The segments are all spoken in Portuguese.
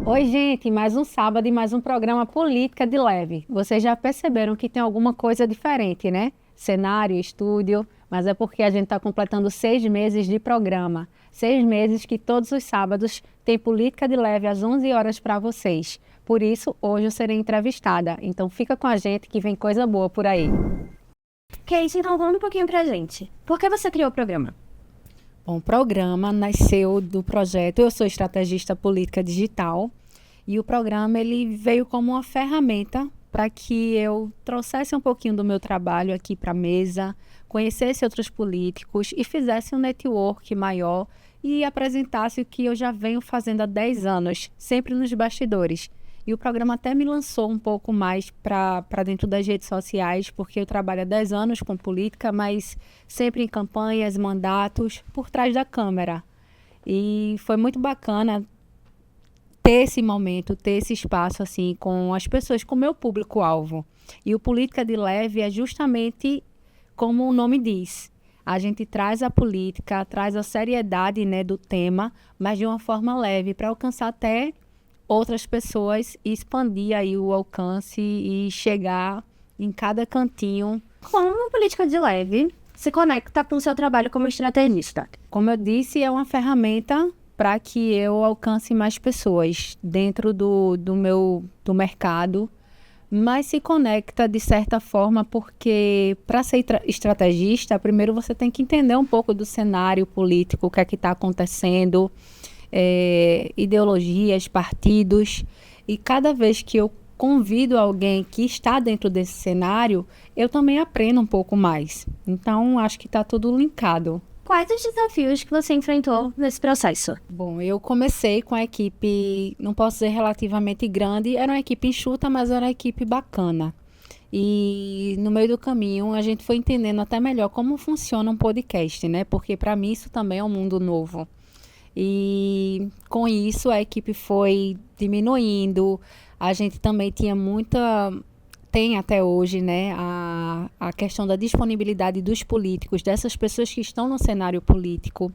Oi, gente, mais um sábado e mais um programa Política de Leve. Vocês já perceberam que tem alguma coisa diferente, né? Cenário, estúdio, mas é porque a gente está completando 6 meses de programa. 6 meses que todos os sábados tem Política de Leve às 11 horas para vocês. Por isso, hoje eu serei entrevistada. Então fica com a gente que vem coisa boa por aí. Kate, então conta um pouquinho pra gente. Por que você criou o programa? Bom, o programa nasceu do projeto Eu Sou Estrategista Política Digital e o programa ele veio como uma ferramenta para que eu trouxesse um pouquinho do meu trabalho aqui para a mesa, conhecesse outros políticos e fizesse um network maior e apresentasse o que eu já venho fazendo há 10 anos, sempre nos bastidores. E o programa até me lançou um pouco mais para dentro das redes sociais, porque eu trabalho há 10 anos com política, mas sempre em campanhas, mandatos, por trás da câmera. E foi muito bacana ter esse momento, ter esse espaço assim com as pessoas, com o meu público-alvo. E o Política de Leve é justamente como o nome diz. A gente traz a política, traz a seriedade, né, do tema, mas de uma forma leve, para alcançar até outras pessoas e expandir aí o alcance e chegar em cada cantinho. Como a política de leve se conecta com o seu trabalho como estrategista? Como eu disse, é uma ferramenta para que eu alcance mais pessoas dentro do mercado, mas se conecta de certa forma porque para ser estrategista, primeiro você tem que entender um pouco do cenário político, o que é que está acontecendo, ideologias, partidos, e cada vez que eu convido alguém que está dentro desse cenário, eu também aprendo um pouco mais. Então, acho que está tudo linkado. Quais os desafios que você enfrentou nesse processo? Bom, eu comecei com a equipe, não posso dizer relativamente grande, era uma equipe enxuta, mas era uma equipe bacana. E no meio do caminho a gente foi entendendo até melhor como funciona um podcast, né? Porque para mim isso também é um mundo novo. E com isso a equipe foi diminuindo. A gente também tinha muita, tem até hoje, né, a questão da disponibilidade dos políticos, dessas pessoas que estão no cenário político.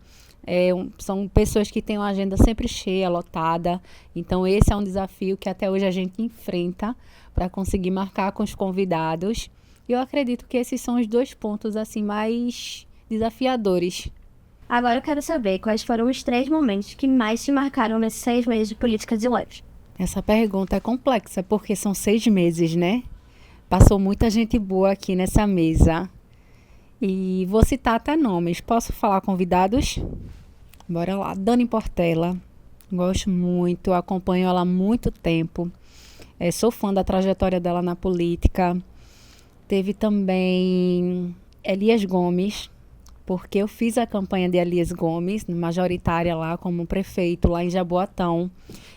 São pessoas que têm uma agenda sempre cheia, lotada. Então esse é um desafio que até hoje a gente enfrenta para conseguir marcar com os convidados. E eu acredito que esses são os dois pontos assim mais desafiadores. Agora eu quero saber quais foram os 3 momentos que mais te marcaram nesses 6 meses de política de leve. Essa pergunta é complexa, porque são 6 meses, né? Passou muita gente boa aqui nessa mesa. E vou citar até nomes. Posso falar convidados? Bora lá. Dani Portela. Gosto muito, acompanho ela há muito tempo. Sou fã da trajetória dela na política. Teve também Elias Gomes, porque eu fiz a campanha de Elias Gomes, majoritária lá como prefeito, lá em Jaboatão.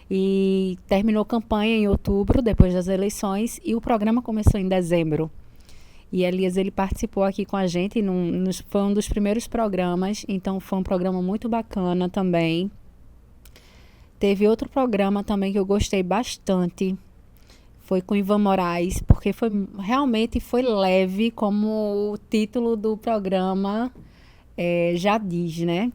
E terminou a campanha em outubro, depois das eleições, e o programa começou em dezembro. E Elias, ele participou aqui com a gente, foi um dos primeiros programas, então foi um programa muito bacana também. Teve outro programa também que eu gostei bastante, foi com Ivan Moraes, porque realmente foi leve, como o título do programa já diz, né?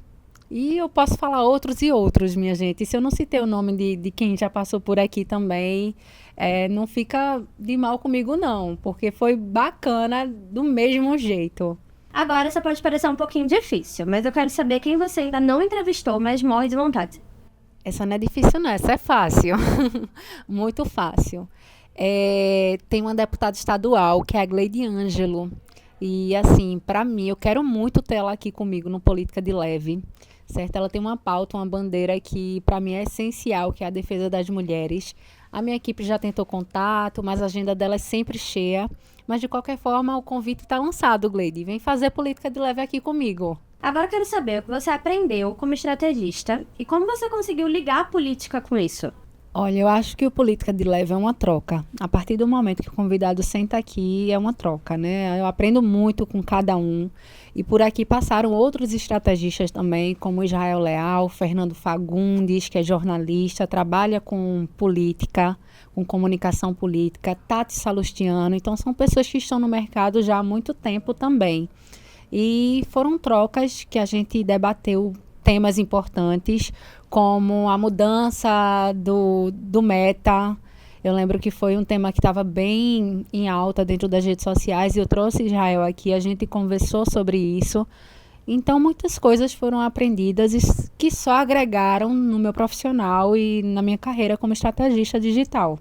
E eu posso falar outros e outros, minha gente. E se eu não citei o nome de quem já passou por aqui também, não fica de mal comigo, não, porque foi bacana do mesmo jeito. Agora essa pode parecer um pouquinho difícil, mas eu quero saber quem você ainda não entrevistou, mas morre de vontade. Essa não é difícil, não, essa é fácil. Muito fácil. Tem uma deputada estadual, que é a Gleide Ângelo. E, assim, para mim, eu quero muito ter ela aqui comigo no Política de Leve, certo? Ela tem uma pauta, uma bandeira que, para mim, é essencial, que é a defesa das mulheres. A minha equipe já tentou contato, mas a agenda dela é sempre cheia. Mas, de qualquer forma, o convite está lançado, Gleide. Vem fazer Política de Leve aqui comigo. Agora eu quero saber o que você aprendeu como estrategista e como você conseguiu ligar a política com isso. Olha, eu acho que o Política de Leve é uma troca. A partir do momento que o convidado senta aqui, é uma troca, né? Eu aprendo muito com cada um. E por aqui passaram outros estrategistas também, como Israel Leal, Fernando Fagundes, que é jornalista, trabalha com política, com comunicação política, Tati Salustiano. Então, são pessoas que estão no mercado já há muito tempo também. E foram trocas que a gente debateu temas importantes, como a mudança do meta. Eu lembro que foi um tema que estava bem em alta dentro das redes sociais e eu trouxe Israel aqui, a gente conversou sobre isso. Então, muitas coisas foram aprendidas e que só agregaram no meu profissional e na minha carreira como estrategista digital.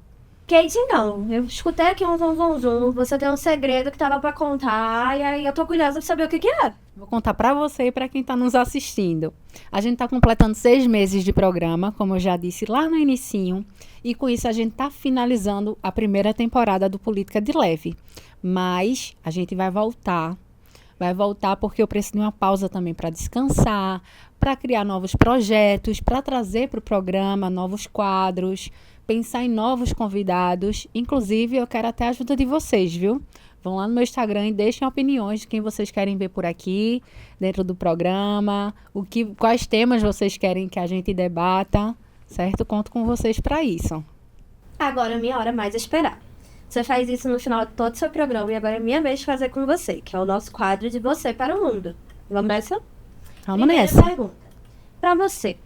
Kate, não. Eu escutei aqui um zum. Você tem um segredo que tava pra contar, e aí eu tô curiosa pra saber o que que é. Vou contar para você e para quem está nos assistindo. A gente está completando 6 meses de programa, como eu já disse lá no inicinho, e com isso a gente está finalizando a primeira temporada do Política de Leve. Mas a gente vai voltar porque eu preciso de uma pausa também para descansar, para criar novos projetos, para trazer para o programa novos quadros, pensar em novos convidados. Inclusive, eu quero até a ajuda de vocês, viu? Vão lá no meu Instagram e deixem opiniões de quem vocês querem ver por aqui, dentro do programa, quais temas vocês querem que a gente debata, certo? Conto com vocês para isso. Agora é minha hora mais esperar. Você faz isso no final de todo o seu programa e agora é minha vez de fazer com você, que é o nosso quadro de Você para o Mundo. Vamos nessa? Vamos Primeira nessa. pergunta. Para você,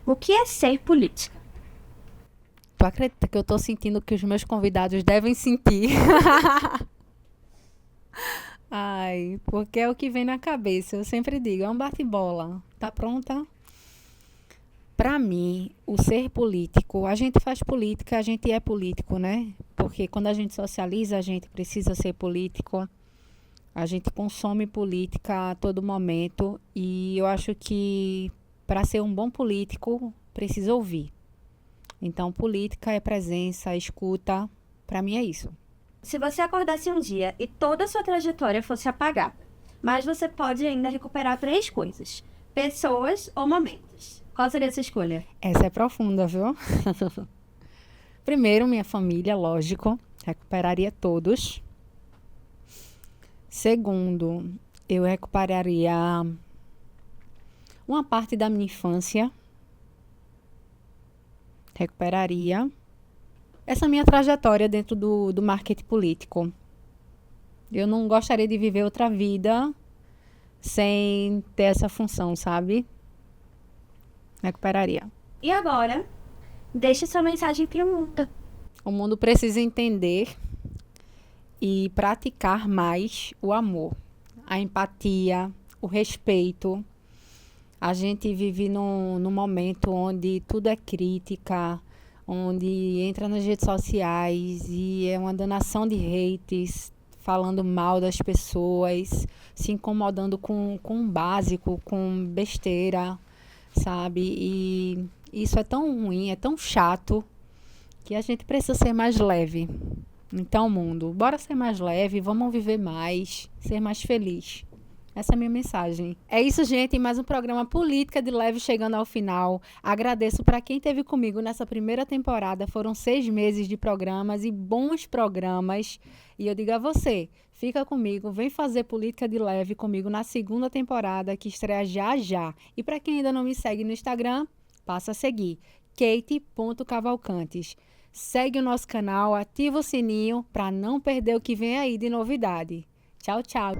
o que é ser política? Tu acredita que eu tô sentindo que os meus convidados devem sentir? Ai, porque é o que vem na cabeça. Eu sempre digo, é um bate-bola. Tá pronta? Para mim, o ser político, a gente faz política, a gente é político, né? Porque quando a gente socializa, a gente precisa ser político. A gente consome política a todo momento. E eu acho que para ser um bom político, precisa ouvir. Então, política é presença, escuta. Para mim é isso. Se você acordasse um dia e toda a sua trajetória fosse apagada, mas você pode ainda recuperar 3 coisas: pessoas ou momentos. Qual seria essa escolha? Essa é profunda, viu? Primeiro, minha família, lógico. Recuperaria todos. Segundo, eu recuperaria uma parte da minha infância. Recuperaria essa minha trajetória dentro do marketing político. Eu não gostaria de viver outra vida sem ter essa função, sabe? Recuperaria. E agora, deixe sua mensagem para o mundo. O mundo precisa entender e praticar mais o amor, a empatia, o respeito. A gente vive num momento onde tudo é crítica, onde entra nas redes sociais e é uma danação de hates, falando mal das pessoas, se incomodando com o básico, com besteira, sabe? E isso é tão ruim, é tão chato, que a gente precisa ser mais leve. Então, mundo, bora ser mais leve, vamos viver mais, ser mais feliz. Essa é a minha mensagem. É isso, gente. Mais um programa Política de Leve chegando ao final. Agradeço para quem esteve comigo nessa primeira temporada. Foram 6 meses de programas e bons programas. E eu digo a você, fica comigo, vem fazer Política de Leve comigo na segunda temporada, que estreia já já. E para quem ainda não me segue no Instagram, passa a seguir. Kate.cavalcantes. Segue o nosso canal, ativa o sininho para não perder o que vem aí de novidade. Tchau, tchau.